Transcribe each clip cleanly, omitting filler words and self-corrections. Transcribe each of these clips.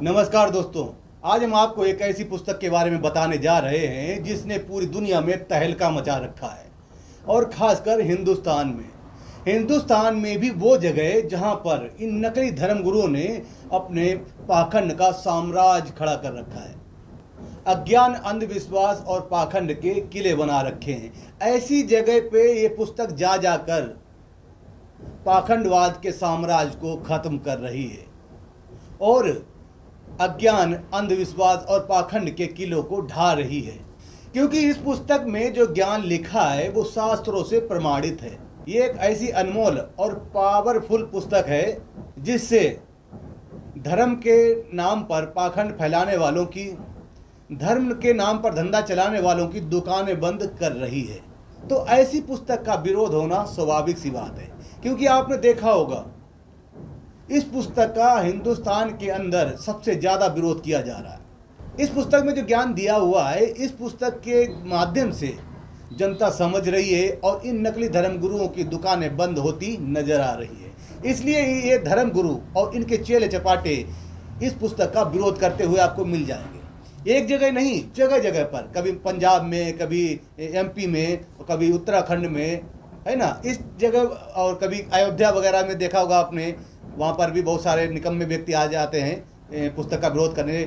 नमस्कार दोस्तों। आज हम आपको एक ऐसी पुस्तक के बारे में बताने जा रहे हैं जिसने पूरी दुनिया में तहलका मचा रखा है और खासकर हिंदुस्तान में भी वो जगह जहां पर इन नकली धर्मगुरुओं ने अपने पाखंड का साम्राज्य खड़ा कर रखा है। अज्ञान, अंधविश्वास और पाखंड के किले बना रखे हैं। ऐसी जगह पे ये पुस्तक जा जाकर पाखंडवाद के साम्राज्य को खत्म कर रही है और अज्ञान, अंधविश्वास और पाखंड के किलों को ढा रही है, क्योंकि इस पुस्तक में जो ज्ञान लिखा है वो शास्त्रों से प्रमाणित है। ये एक ऐसी अनमोल और पावरफुल पुस्तक है जिससे धर्म के नाम पर पाखंड फैलाने वालों की, धर्म के नाम पर धंधा चलाने वालों की दुकानें बंद कर रही है। तो ऐसी पुस्तक का विरोध होना स्वाभाविक सी बात है, क्योंकि आपने देखा होगा इस पुस्तक का हिंदुस्तान के अंदर सबसे ज़्यादा विरोध किया जा रहा है। इस पुस्तक में जो ज्ञान दिया हुआ है, इस पुस्तक के माध्यम से जनता समझ रही है और इन नकली धर्मगुरुओं की दुकानें बंद होती नजर आ रही है। इसलिए ये धर्मगुरु और इनके चेले चपाटे इस पुस्तक का विरोध करते हुए आपको मिल जाएंगे। एक जगह नहीं, जगह जगह पर, कभी पंजाब में, कभी एमपी में, कभी उत्तराखंड में, है ना, इस जगह, और कभी अयोध्या वगैरह में देखा होगा आपने, वहाँ पर भी बहुत सारे निकम्मे व्यक्ति आ जाते हैं पुस्तक का विरोध करने।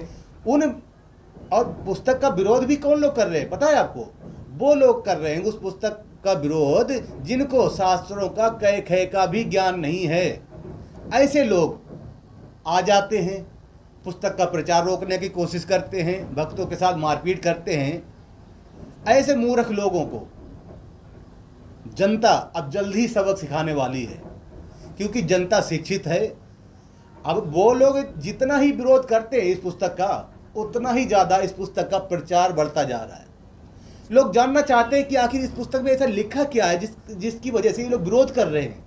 और पुस्तक का विरोध भी कौन लोग कर रहे हैं पता है आपको? वो लोग कर रहे हैं उस पुस्तक का विरोध जिनको शास्त्रों का कै खे का भी ज्ञान नहीं है। ऐसे लोग आ जाते हैं, पुस्तक का प्रचार रोकने की कोशिश करते हैं, भक्तों के साथ मारपीट करते हैं। ऐसे मूर्ख लोगों को जनता अब जल्द ही सबक सिखाने वाली है, क्योंकि जनता शिक्षित है। अब वो लोग जितना ही विरोध करते हैं इस पुस्तक का, उतना ही ज़्यादा इस पुस्तक का प्रचार बढ़ता जा रहा है। लोग जानना चाहते हैं कि आखिर इस पुस्तक में ऐसा लिखा क्या है जिसकी वजह से ये लोग विरोध कर रहे हैं।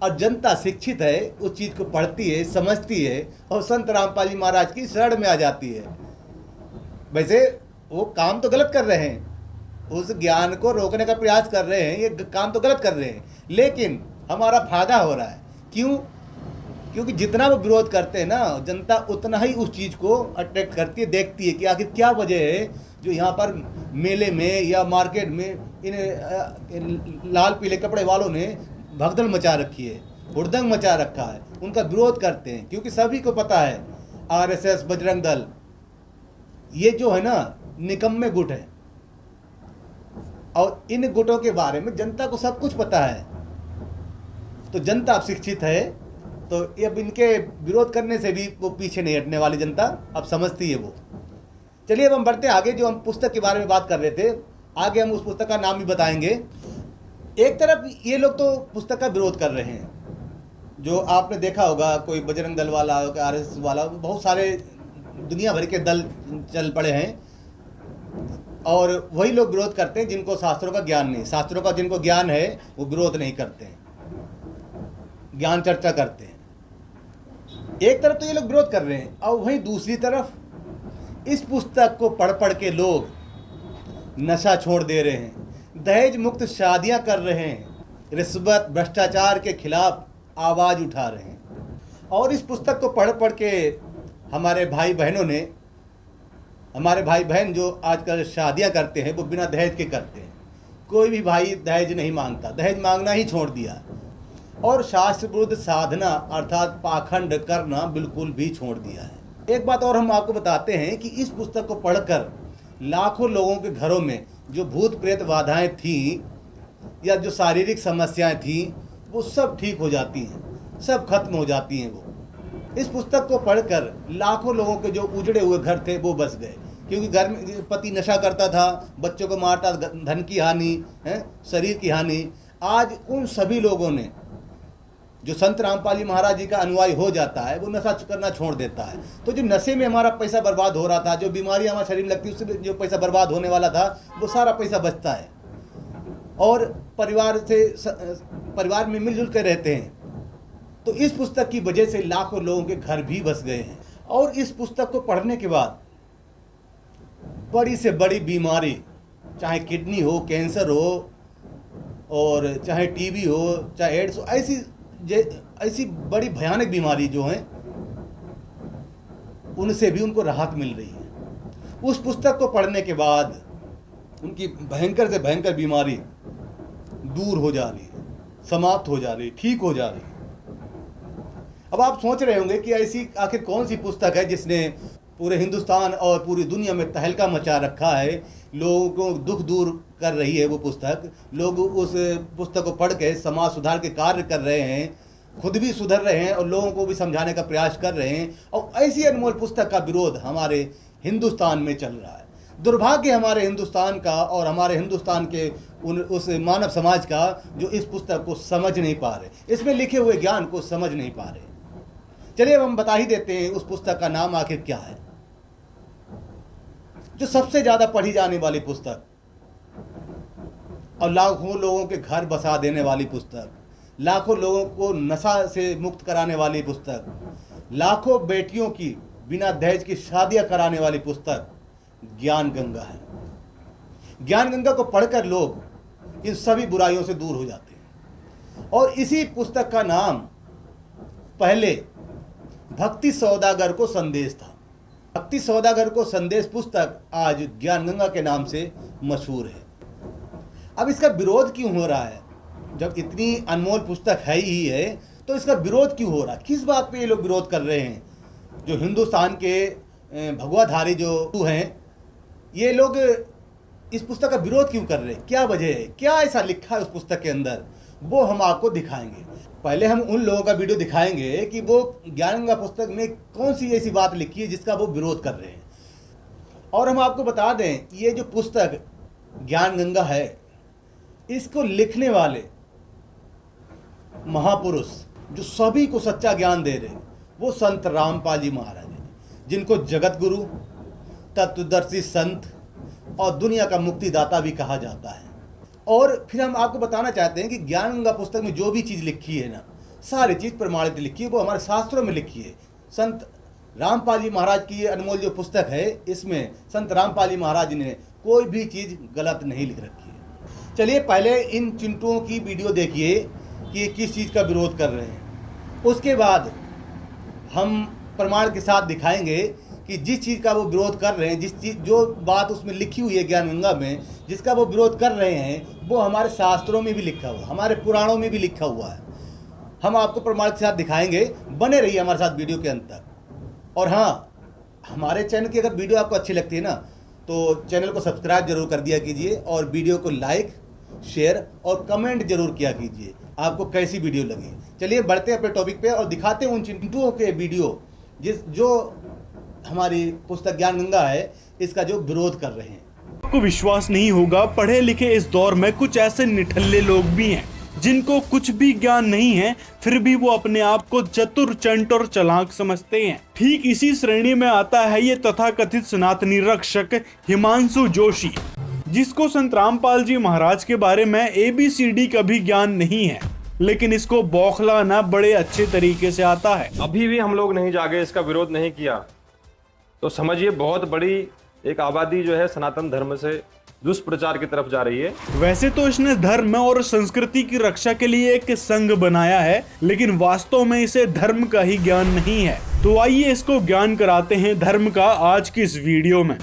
और जनता शिक्षित है, उस चीज़ को पढ़ती है, समझती है और संत रामपाल जी महाराज की शरण में आ जाती है। वैसे वो काम तो गलत कर रहे हैं, उस ज्ञान को रोकने का प्रयास कर रहे हैं, ये काम तो गलत कर रहे हैं, लेकिन हमारा फायदा हो रहा है। क्यों? क्योंकि जितना वो विरोध करते हैं ना, जनता उतना ही उस चीज़ को अट्रैक्ट करती है, देखती है कि आखिर क्या वजह है जो यहाँ पर मेले में या मार्केट में इन लाल पीले कपड़े वालों ने भगदड़ मचा रखी है, हुड़दंग मचा रखा है। उनका विरोध करते हैं क्योंकि सभी को पता है आरएसएस, बजरंग दल, ये जो है ना निकम्मे गुट है, और इन गुटों के बारे में जनता को सब कुछ पता है। तो जनता अब शिक्षित है, तो अब इनके विरोध करने से भी वो पीछे नहीं हटने वाली जनता अब समझती है वो। चलिए अब हम बढ़ते हैं आगे। जो हम पुस्तक के बारे में बात कर रहे थे, आगे हम उस पुस्तक का नाम भी बताएंगे। एक तरफ ये लोग तो पुस्तक का विरोध कर रहे हैं, जो आपने देखा होगा, कोई बजरंग दल वाला, आरएसएस वाला, बहुत सारे दुनिया भर के दल चल पड़े हैं, और वही लोग विरोध करते हैं जिनको शास्त्रों का ज्ञान नहीं। शास्त्रों का जिनको ज्ञान है वो विरोध नहीं करते हैं, ज्ञान चर्चा करते हैं। एक तरफ तो ये लोग विरोध कर रहे हैं, और वहीं दूसरी तरफ इस पुस्तक को पढ़ पढ़ के लोग नशा छोड़ दे रहे हैं, दहेज मुक्त शादियां कर रहे हैं, रिश्वत, भ्रष्टाचार के खिलाफ आवाज़ उठा रहे हैं। और इस पुस्तक को पढ़ पढ़ के हमारे भाई बहन जो आजकल शादियां करते हैं वो बिना दहेज के करते हैं। कोई भी भाई दहेज नहीं मांगता, दहेज मांगना ही छोड़ दिया, और शास्त्र विरुद्ध साधना अर्थात पाखंड करना बिल्कुल भी छोड़ दिया है। एक बात और हम आपको बताते हैं कि इस पुस्तक को पढ़कर लाखों लोगों के घरों में जो भूत प्रेत बाधाएं थीं या जो शारीरिक समस्याएं थीं, वो सब ठीक हो जाती हैं, सब खत्म हो जाती हैं। वो इस पुस्तक को पढ़कर लाखों लोगों के जो उजड़े हुए घर थे वो बस गए, क्योंकि घर में पति नशा करता था, बच्चों को मारता, धन की हानि है, शरीर की हानि। आज उन सभी लोगों ने, जो संत रामपाल जी महाराज जी का अनुयायी हो जाता है, वो नशा करना छोड़ देता है। तो जो नशे में हमारा पैसा बर्बाद हो रहा था, जो बीमारियां हमारे शरीर में लगती, उससे जो पैसा बर्बाद होने वाला था, वो सारा पैसा बचता है, और परिवार में मिलजुल कर रहते हैं। तो इस पुस्तक की वजह से लाखों लोगों के घर भी बस गए हैं। और इस पुस्तक को पढ़ने के बाद बड़ी से बड़ी बीमारी, चाहे किडनी हो, कैंसर हो, और चाहे टीबी हो, चाहे एड्स हो, ऐसी बड़ी भयानक बीमारी जो है उनसे भी उनको राहत मिल रही है। उस पुस्तक को पढ़ने के बाद उनकी भयंकर से भयंकर बीमारी दूर हो जा रही है, समाप्त हो जा रही है, ठीक हो जा रही है। अब आप सोच रहे होंगे कि ऐसी आखिर कौन सी पुस्तक है जिसने पूरे हिंदुस्तान और पूरी दुनिया में तहलका मचा रखा है, लोगों को दुख दूर कर रही है वो पुस्तक। लोग उस पुस्तक को पढ़ के समाज सुधार के कार्य कर रहे हैं, खुद भी सुधर रहे हैं और लोगों को भी समझाने का प्रयास कर रहे हैं। और ऐसी अनमोल पुस्तक का विरोध हमारे हिंदुस्तान में चल रहा है। दुर्भाग्य हमारे हिंदुस्तान का और हमारे हिंदुस्तान के उस मानव समाज का जो इस पुस्तक को समझ नहीं पा रहे, इसमें लिखे हुए ज्ञान को समझ नहीं पा रहे। चलिए अब हम बता ही देते हैं उस पुस्तक का नाम आखिर क्या है। जो सबसे ज्यादा पढ़ी जाने वाली पुस्तक और लाखों लोगों के घर बसा देने वाली पुस्तक, लाखों लोगों को नशा से मुक्त कराने वाली पुस्तक, लाखों बेटियों की बिना दहेज की शादियां कराने वाली पुस्तक ज्ञान गंगा है। ज्ञान गंगा को पढ़कर लोग इन सभी बुराइयों से दूर हो जाते हैं। और इसी पुस्तक का नाम पहले भक्ति सौदागर को संदेश था। भक्ति सौदागर को संदेश पुस्तक आज ज्ञान गंगा के नाम से मशहूर है। अब इसका विरोध क्यों हो रहा है? जब इतनी अनमोल पुस्तक है ही है तो इसका विरोध क्यों हो रहा है? किस बात पे ये लोग विरोध कर रहे हैं? जो हिंदुस्तान के भगवाधारी जो हैं, ये लोग इस पुस्तक का विरोध क्यों कर रहे हैं? क्या वजह है? क्या ऐसा लिखा है उस पुस्तक के अंदर? वो हम आपको दिखाएंगे। पहले हम उन लोगों का वीडियो दिखाएंगे कि वो ज्ञान गंगा पुस्तक में कौन सी ऐसी बात लिखी है जिसका वो विरोध कर रहे हैं। और हम आपको बता दें, ये जो पुस्तक ज्ञान गंगा है, इसको लिखने वाले महापुरुष जो सभी को सच्चा ज्ञान दे रहे, वो संत रामपाल जी महाराज हैं, जिनको जगत गुरु, तत्वदर्शी संत और दुनिया का मुक्तिदाता भी कहा जाता है। और फिर हम आपको बताना चाहते हैं कि ज्ञान गंगा पुस्तक में जो भी चीज़ लिखी है ना, सारी चीज़ प्रमाणित लिखी है, वो हमारे शास्त्रों में लिखी है। संत रामपाल जी महाराज की ये अनमोल जो पुस्तक है, इसमें संत रामपाल जी महाराज ने कोई भी चीज़ गलत नहीं लिख रखी है। चलिए पहले इन चिंटुओं की वीडियो देखिए कि किस चीज़ का विरोध कर रहे हैं, उसके बाद हम प्रमाण के साथ दिखाएंगे कि जिस चीज़ का वो विरोध कर रहे हैं, जो बात उसमें लिखी हुई है ज्ञान गंगा में, जिसका वो विरोध कर रहे हैं, वो हमारे शास्त्रों में भी लिखा हुआ है, हमारे पुराणों में भी लिखा हुआ है। हम आपको प्रमाण के साथ दिखाएंगे। बने रहिए हमारे साथ वीडियो के अंत तक। और हाँ, हमारे चैनल की अगर वीडियो आपको अच्छी लगती है ना, तो चैनल को सब्सक्राइब जरूर कर दिया कीजिए और वीडियो को लाइक, शेयर और कमेंट जरूर किया कीजिए आपको कैसी वीडियो लगी। चलिए बढ़ते हैं अपने टॉपिक पे और दिखाते हैं उन चिंटुओं के वीडियो जो हमारी पुस्तक ज्ञान गंगा है, इसका जो विरोध कर रहे हैं। आपको विश्वास नहीं होगा, पढ़े लिखे इस दौर में कुछ ऐसे निठल्ले लोग भी हैं जिनको कुछ भी ज्ञान नहीं है, फिर भी वो अपने आप को चतुर, चंट और चालाक समझते हैं। ठीक इसी श्रेणी में आता है ये तथाकथित सनातनी रक्षक हिमांशु जोशी, जिसको संत रामपाल जी महाराज के बारे में ABCD का भी ज्ञान नहीं है, लेकिन इसको बौखलाना बड़े अच्छे तरीके से आता है। अभी भी हम लोग नहीं जागे, इसका विरोध नहीं किया तो समझिए बहुत बड़ी एक आबादी जो है सनातन धर्म से दुष्प्रचार की तरफ जा रही है। वैसे तो इसने धर्म और संस्कृति की रक्षा के लिए एक संघ बनाया है, लेकिन वास्तव में इसे धर्म का ही ज्ञान नहीं है। तो आइए इसको ज्ञान कराते हैं धर्म का आज की इस वीडियो में।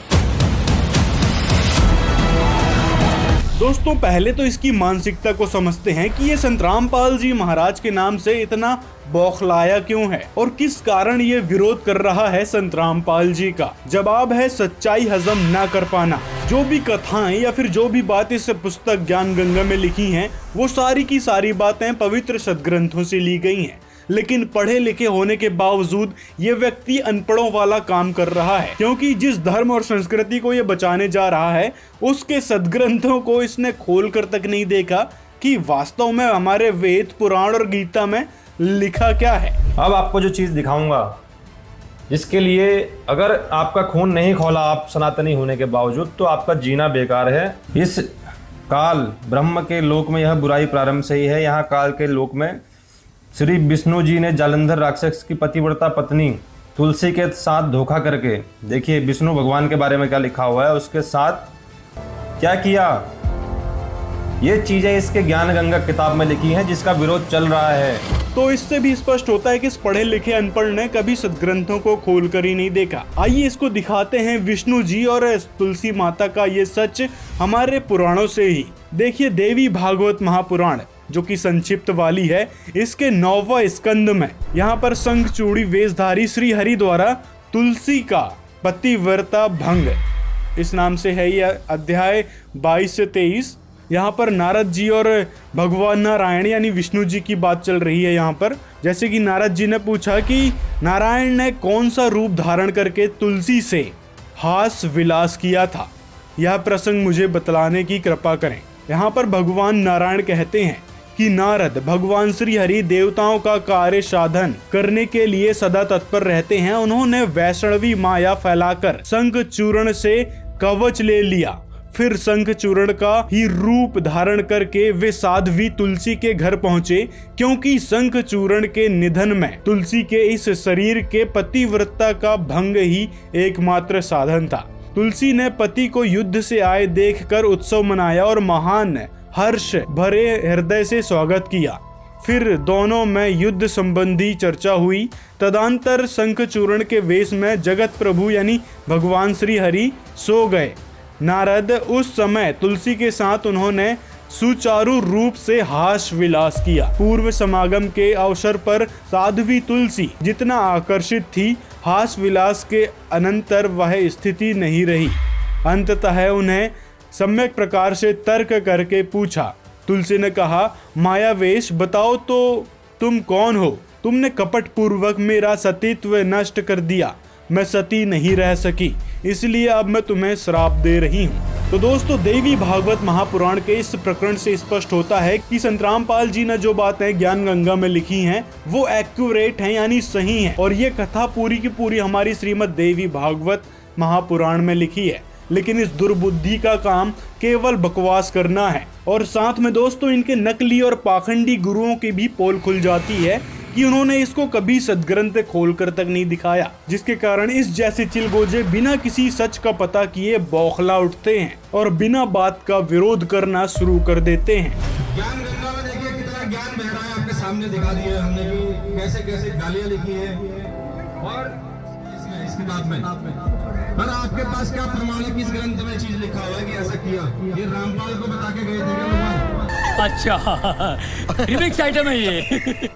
दोस्तों पहले तो इसकी मानसिकता को समझते हैं कि ये संत रामपाल जी महाराज के नाम से इतना बौखलाया क्यों है और किस कारण ये विरोध कर रहा है संत रामपाल जी का। जवाब है सच्चाई हजम ना कर पाना। जो भी कथाएं या फिर जो भी बातें इस पुस्तक ज्ञान गंगा में लिखी हैं, वो सारी की सारी बातें पवित्र सदग्रंथों से ली गई हैं, लेकिन पढ़े लिखे होने के बावजूद ये व्यक्ति अनपढ़ों वाला काम कर रहा है, क्योंकि जिस धर्म और संस्कृति को ये बचाने जा रहा है उसके सदग्रंथों को इसने खोल कर तक नहीं देखा कि वास्तव में हमारे वेद, पुराण और गीता में लिखा क्या है। अब आपको जो चीज दिखाऊंगा, जिसके लिए अगर आपका खून नहीं खोला आप सनातनी होने के बावजूद, तो आपका जीना बेकार है। इस काल ब्रह्म के लोक में यह बुराई प्रारंभ से ही है। यहाँ काल के लोक में श्री विष्णु जी ने जालंधर राक्षस की पतिव्रता पत्नी तुलसी के साथ धोखा करके, देखिए विष्णु भगवान के बारे में क्या लिखा हुआ है, उसके साथ क्या किया, ये चीजें इसके ज्ञान गंगा किताब में लिखी हैं, जिसका विरोध चल रहा है। तो इससे भी स्पष्ट होता है कि इस पढ़े लिखे अनपढ़ ने कभी सदग्रंथों को खोलकर ही नहीं देखा। आइए इसको दिखाते हैं विष्णु जी और तुलसी माता का ये सच हमारे पुराणों से ही। देखिए देवी भागवत महापुराण जो कि संक्षिप्त वाली है, इसके 9वां स्कंद में यहाँ पर शंख चूड़ी वेशधारी श्री हरि द्वारा तुलसी का पतिव्रता भंग, इस नाम से है यह अध्याय 22 से 23। यहाँ पर नारद जी और भगवान नारायण यानी विष्णु जी की बात चल रही है। यहाँ पर जैसे कि नारद जी ने पूछा कि नारायण ने कौन सा रूप धारण करके तुलसी से हास विलास किया था, यह प्रसंग मुझे बतलाने की कृपा करें। यहाँ पर भगवान नारायण कहते हैं कि नारद भगवान श्री हरि देवताओं का कार्य साधन करने के लिए सदा तत्पर रहते हैं। उन्होंने वैष्णवी माया फैलाकर शंख चूर्ण से कवच ले लिया, फिर शंख चूर्ण का ही रूप धारण करके वे साध्वी तुलसी के घर पहुंचे, क्योंकि शंख चूर्ण के निधन में तुलसी के इस शरीर के पतिव्रता का भंग ही एकमात्र साधन था। तुलसी ने पति को युद्ध से आए देखकर उत्सव मनाया और महान हर्ष भरे हृदय से स्वागत किया। फिर दोनों में युद्ध संबंधी चर्चा हुई। तदंतर शंख चूर्ण के वेश में जगत प्रभु यानी भगवान श्री हरि सो गए। नारद उस समय तुलसी के साथ उन्होंने सुचारू रूप से हास विलास किया। पूर्व समागम के अवसर पर साध्वी तुलसी जितना आकर्षित थी, हास विलास के अनंतर वह स्थिति नहीं रही। अंततः उन्हें सम्यक प्रकार से तर्क करके पूछा। तुलसी ने कहा, मायावेश बताओ तो तुम कौन हो? तुमने कपट पूर्वक मेरा सतीत्व नष्ट कर दिया, मैं सती नहीं रह सकी, इसलिए अब मैं तुम्हें श्राप दे रही हूँ। तो दोस्तों देवी भागवत महापुराण के इस प्रकरण से स्पष्ट होता है कि संतरामपाल जी ने जो बातें ज्ञान गंगा में लिखी हैं वो एक्यूरेट हैं यानी सही हैं, और ये कथा पूरी की पूरी हमारी श्रीमद् देवी भागवत महापुराण में लिखी है। लेकिन इस दुर्बुद्धि का काम केवल बकवास करना है, और साथ में दोस्तों इनके नकली और पाखंडी गुरुओं की भी पोल खुल जाती है कि उन्होंने इसको कभी सदग्रंथ खोलकर तक नहीं दिखाया, जिसके कारण इस जैसे चिलगोजे बिना किसी सच का पता किए बौखला उठते हैं और बिना बात का विरोध करना शुरू कर देते हैं। ज्ञान गंगा में देखिए कितना ज्ञान बह रहा है, आपके सामने दिखा दिया हमने कि कैसे कैसे गालियां लिखी है और इस किताब में। पर आपके पास क्या प्रमाण है कि इस ग्रंथ में चीज लिखा हुआ है कि ऐसा किया? ये रामपाल को बता के गए थे क्या? अच्छा रिमिक्स आइटम है ये।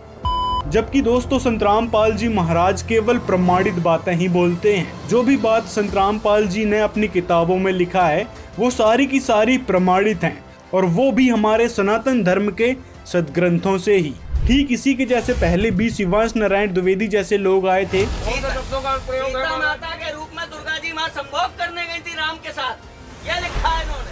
जबकि दोस्तों संतरामपाल जी महाराज केवल प्रमाणित बातें ही बोलते हैं। जो भी बात संतरामपाल जी ने अपनी किताबों में लिखा है वो सारी की सारी प्रमाणित हैं, और वो भी हमारे सनातन धर्म के सदग्रंथों से ही। ठीक इसी के जैसे पहले भी शिवांश नारायण द्विवेदी जैसे लोग आए थे। सीता माता के रूप में दुर्गा जी माँ संभोग करने गई थी राम के साथ, यह लिखा है इन्होंने।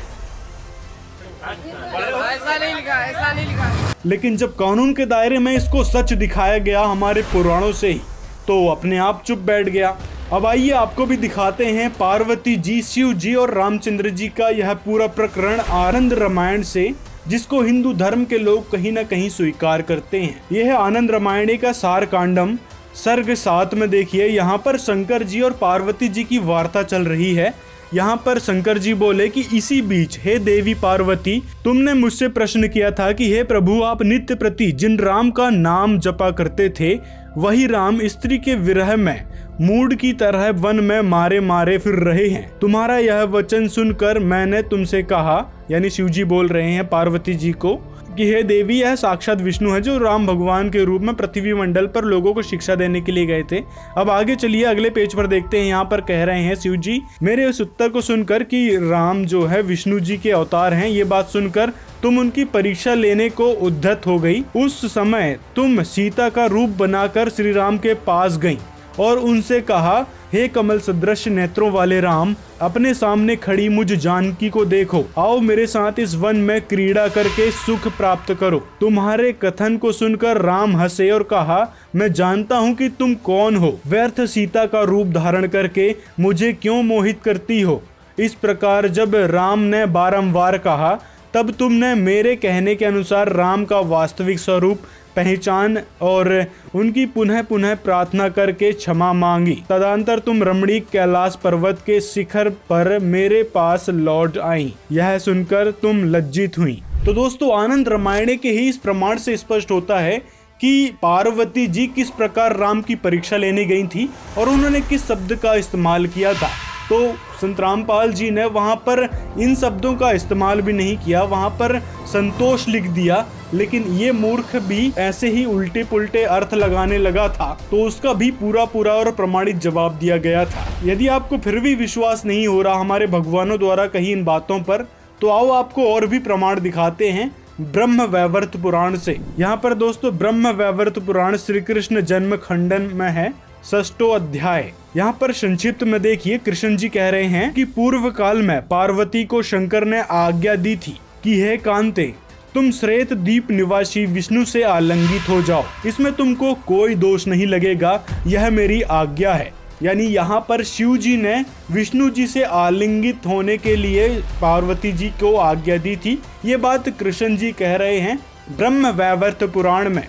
ऐसा नहीं लिखा। लेकिन जब कानून के दायरे में इसको सच दिखाया गया हमारे पुराणों से ही, तो अपने आप चुप बैठ गया। अब आइए आपको भी दिखाते हैं पार्वती जी, शिव जी और रामचंद्र जी का यह पूरा प्रकरण आनंद रामायण से, जिसको हिंदू धर्म के लोग कहीं न कहीं स्वीकार करते हैं। यह है आनंद रामायण का सार कांडम सर्ग 7 में। देखिए यहाँ पर शंकर जी और पार्वती जी की वार्ता चल रही है। यहाँ पर शंकर जी बोले कि इसी बीच हे देवी पार्वती, तुमने मुझसे प्रश्न किया था कि हे प्रभु, आप नित्य प्रति जिन राम का नाम जपा करते थे, वही राम स्त्री के विरह में मूड की तरह वन में मारे मारे फिर रहे हैं। तुम्हारा यह वचन सुनकर मैंने तुमसे कहा, यानी शिव जी बोल रहे हैं पार्वती जी को, कि हे देवी, यह साक्षात विष्णु है जो राम भगवान के रूप में पृथ्वी मंडल पर लोगों को शिक्षा देने के लिए गए थे। अब आगे चलिए अगले पेज पर देखते हैं। यहाँ पर कह रहे हैं शिव जी, मेरे उस उत्तर को सुनकर कि राम जो है विष्णु जी के अवतार हैं, ये बात सुनकर तुम उनकी परीक्षा लेने को उद्धत हो गई। उस समय तुम सीता का रूप बनाकर श्री राम के पास गई और उनसे कहा, हे कमल सदृश नेत्रों वाले राम, अपने सामने खड़ी मुझ जानकी को देखो, आओ मेरे साथ इस वन में क्रीड़ा करके सुख प्राप्त करो। तुम्हारे कथन को सुनकर राम हंसे और कहा, मैं जानता हूँ कि तुम कौन हो, व्यर्थ सीता का रूप धारण करके मुझे क्यों मोहित करती हो। इस प्रकार जब राम ने बारंबार कहा, तब तुमने मेरे कहने के अनुसार राम का वास्तविक स्वरूप पहचान और उनकी पुनः पुनः प्रार्थना करके क्षमा मांगी। तदंतर तुम रमणीक कैलाश पर्वत के शिखर पर मेरे पास लौट आई। यह सुनकर तुम लज्जित हुई। तो दोस्तों आनंद रामायण के ही इस प्रमाण से स्पष्ट होता है कि पार्वती जी किस प्रकार राम की परीक्षा लेने गई थी और उन्होंने किस शब्द का इस्तेमाल किया था। तो संत रामपाल जी ने वहाँ पर इन शब्दों का इस्तेमाल भी नहीं किया, वहाँ पर संतोष लिख दिया, लेकिन ये मूर्ख भी ऐसे ही उल्टे पुल्टे अर्थ लगाने लगा था, तो उसका भी पूरा और प्रमाणित जवाब दिया गया था। यदि आपको फिर भी विश्वास नहीं हो रहा हमारे भगवानों द्वारा कही इन बातों पर, तो आओ आपको और भी प्रमाण दिखाते हैं ब्रह्म वैवर्त पुराण से। यहाँ पर दोस्तों ब्रह्म वैवर्त पुराण श्री कृष्ण जन्म खंडन में है, 6वां अध्याय। यहाँ पर संक्षिप्त में देखिए, कृष्ण जी कह रहे हैं कि पूर्व काल में पार्वती को शंकर ने आज्ञा दी थी कि हे कांते, तुम श्वेत द्वीप निवासी विष्णु से आलिंगित हो जाओ, इसमें तुमको कोई दोष नहीं लगेगा, यह मेरी आज्ञा है। यानी यहाँ पर शिव जी ने विष्णु जी से आलिंगित होने के लिए पार्वती जी को आज्ञा दी थी। ये बात कृष्ण जी कह रहे हैं ब्रह्म वैवर्त पुराण में।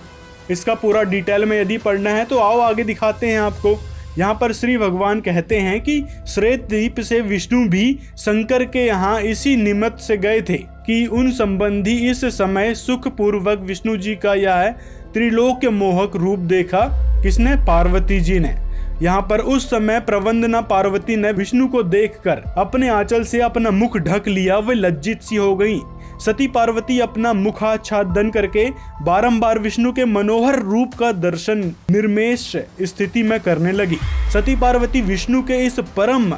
इसका पूरा डिटेल में यदि पढ़ना है तो आओ आगे दिखाते हैं आपको। यहाँ पर श्री भगवान कहते हैं कि श्वेत द्वीप से विष्णु भी शंकर के यहाँ इसी निमित्त से गए थे कि उन संबंधी इस समय सुख पूर्वक विष्णु जी का यह त्रिलोक मोहक रूप देखा। किसने? पार्वती जी ने। यहाँ पर उस समय प्रवंदना पार्वती ने विष्णु को देखकर अपने आंचल से अपना मुख ढक लिया, वे लज्जित सी हो गई। सती पार्वती अपना मुखाच्छादन करके बारंबार विष्णु के मनोहर रूप का दर्शन निर्मेष स्थिति में करने लगी। सती पार्वती विष्णु के इस परम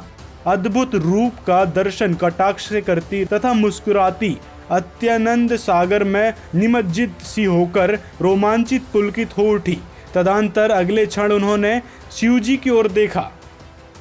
अद्भुत रूप का दर्शन कटाक्ष से करती तथा मुस्कुराती अत्यानंद सागर में निमज्जित सी होकर रोमांचित पुलकित हो उठी। तदंतर अगले क्षण उन्होंने शिव जी की ओर देखा।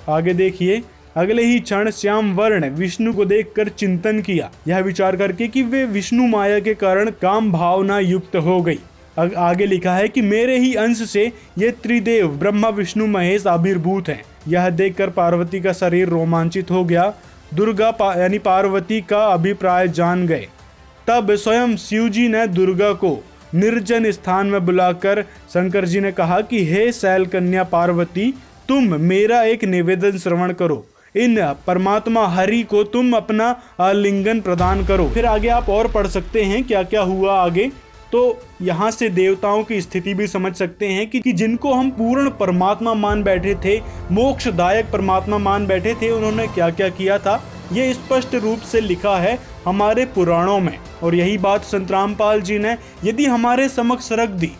आगे देखिए, अगले ही क्षण श्याम वर्ण विष्णु को देखकर चिंतन किया, यह विचार करके कि वे विष्णु माया के कारण काम भावना युक्त हो गई। आगे लिखा है कि मेरे ही अंश से ये त्रिदेव ब्रह्मा विष्णु महेश आविर्भूत हैं। यह देखकर पार्वती का शरीर रोमांचित हो गया। दुर्गा यानी पार्वती का अभिप्राय जान गए। तब स्वयं शिव जी ने दुर्गा को निर्जन स्थान में बुलाकर शंकर जी ने कहा कि हे शैल कन्या पार्वती, तुम मेरा एक निवेदन श्रवण करो, इन परमात्मा हरि को तुम अपना आलिंगन प्रदान करो। फिर आगे आप और पढ़ सकते हैं क्या क्या हुआ आगे। तो यहाँ से देवताओं की स्थिति भी समझ सकते हैं कि जिनको हम पूर्ण परमात्मा मान बैठे थे, मोक्षदायक परमात्मा मान बैठे थे, उन्होंने क्या क्या किया था। ये स्पष्ट रूप से लिखा है हमारे पुराणों में। और यही बात संत रामपाल जी ने यदि हमारे समक्ष रख दी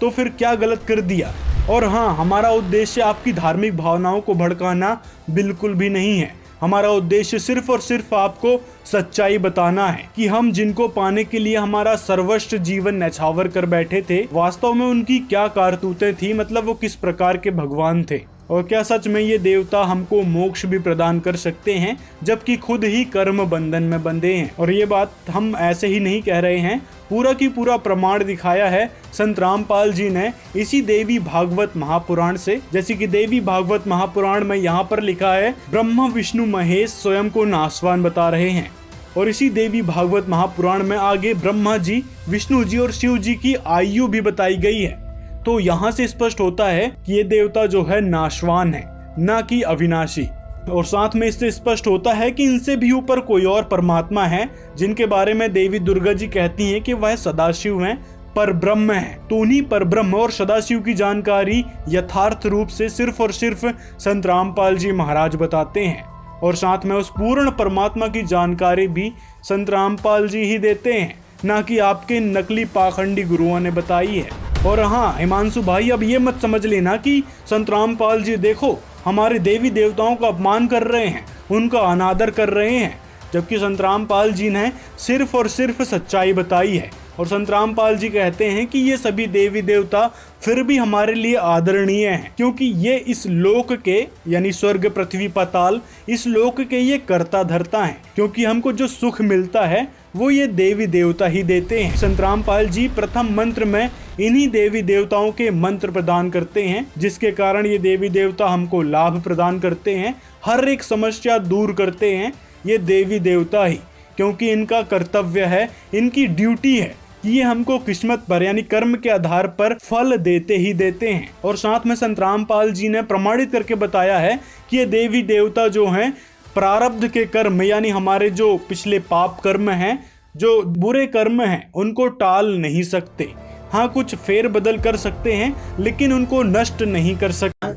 तो फिर क्या गलत कर दिया। और हाँ, हमारा उद्देश्य आपकी धार्मिक भावनाओं को भड़काना बिल्कुल भी नहीं है। हमारा उद्देश्य सिर्फ और सिर्फ आपको सच्चाई बताना है कि हम जिनको पाने के लिए हमारा सर्वस्व जीवन न्यौछावर कर बैठे थे, वास्तव में उनकी क्या कारतूतें थी, मतलब वो किस प्रकार के भगवान थे, और क्या सच में ये देवता हमको मोक्ष भी प्रदान कर सकते हैं जबकि खुद ही कर्म बंधन में बंधे हैं। और ये बात हम ऐसे ही नहीं कह रहे हैं, पूरा की पूरा प्रमाण दिखाया है संत रामपाल जी ने इसी देवी भागवत महापुराण से। जैसे कि देवी भागवत महापुराण में यहाँ पर लिखा है ब्रह्मा विष्णु महेश स्वयं को नाशवान बता रहे हैं। और इसी देवी भागवत महापुराण में आगे ब्रह्मा जी, विष्णु जी और शिव जी की आयु भी बताई गई है। तो यहाँ से स्पष्ट होता है कि ये देवता जो है नाशवान है, ना कि अविनाशी। और साथ में इससे स्पष्ट होता है कि इनसे भी ऊपर कोई और परमात्मा है जिनके बारे में देवी दुर्गा जी कहती हैं कि वह सदाशिव हैं, पर ब्रह्म है। तो उन्हीं पर ब्रह्म और सदाशिव की जानकारी यथार्थ रूप से सिर्फ और सिर्फ संत रामपाल जी महाराज बताते हैं। और साथ में उस पूर्ण परमात्मा की जानकारी भी संत रामपाल जी ही देते हैं, ना कि आपके नकली पाखंडी गुरुओं ने बताई है। और हाँ हिमांशु भाई, अब ये मत समझ लेना कि संत रामपाल जी देखो हमारे देवी देवताओं का अपमान कर रहे हैं, उनका अनादर कर रहे हैं, जबकि संत रामपाल जी ने सिर्फ और सिर्फ सच्चाई बताई है। और संत रामपाल जी कहते हैं कि ये सभी देवी देवता फिर भी हमारे लिए आदरणीय हैं, क्योंकि ये इस लोक के यानी स्वर्ग पृथ्वी पाताल, इस लोक के ये कर्ता धर्ता हैं, क्योंकि हमको जो सुख मिलता है वो ये देवी देवता ही देते हैं। संत रामपाल जी प्रथम मंत्र में इन्हीं देवी देवताओं के मंत्र प्रदान करते हैं, जिसके कारण ये देवी देवता हमको लाभ प्रदान करते हैं, हर एक समस्या दूर करते हैं ये देवी देवता ही, क्योंकि इनका कर्तव्य है, इनकी ड्यूटी है कि ये हमको किस्मत पर यानी कर्म के आधार पर फल देते ही देते हैं। और साथ में संत रामपाल जी ने प्रमाणित करके बताया है कि ये देवी देवता जो हैं प्रारब्ध के कर्म यानी हमारे जो पिछले पाप कर्म हैं, जो बुरे कर्म हैं, उनको टाल नहीं सकते। हाँ कुछ फेर बदल कर सकते हैं, लेकिन उनको नष्ट नहीं कर सकते।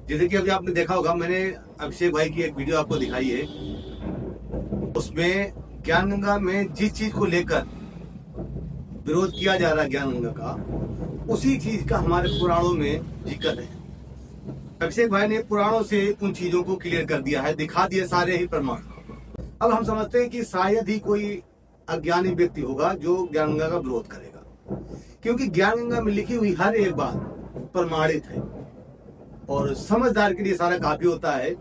जैसे कि अभी आपने देखा होगा, मैंने अभिषेक भाई की एक वीडियो आपको दिखाई है, उसमें ज्ञानगंगा में जिस चीज को लेकर विरोध किया जा रहा है ज्ञानगंगा का, उसी चीज का हमारे पुराणों में जिक्र है। अभिषेक भाई ने पुराणों से उन चीजों को क्लियर कर दिया है, दिखा दिए सारे ही प्रमाण। अब हम समझते हैं कि शायद ही कोई अज्ञानी व्यक्ति होगा जो ज्ञानगंगा का विरोध करेगा, क्योंकि ज्ञानगंगा में लिखी हुई हर एक बात प्रमाणित है और समझदार के लिए सारा काफी होता है।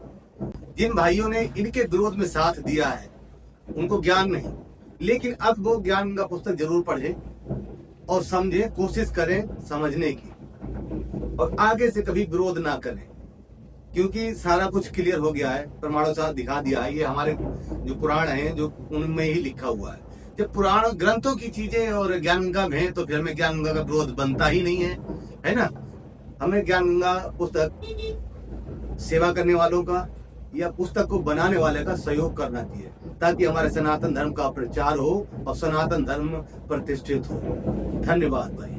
जिन भाइयों ने इनके विरोध में साथ दिया है उनको ज्ञान नहीं, लेकिन अब वो ज्ञानगंगा पुस्तक जरूर पढ़े और समझे, कोशिश करें समझने की, और आगे से कभी विरोध ना करें, क्योंकि सारा कुछ क्लियर हो गया है, प्रमाणों से दिखा दिया है। ये हमारे जो पुराण हैं जो उनमें ही लिखा हुआ है। जब पुराण ग्रंथों की चीजें और ज्ञानगंगा में है तो फिर हमें ज्ञानगंगा का विरोध बनता ही नहीं है ना। हमें ज्ञानगंगा पुस्तक सेवा करने वालों का या पुस्तक को बनाने वाले का सहयोग करना चाहिए, ताकि हमारे सनातन धर्म का प्रचार हो और सनातन धर्म प्रतिष्ठित हो। धन्यवाद भाई।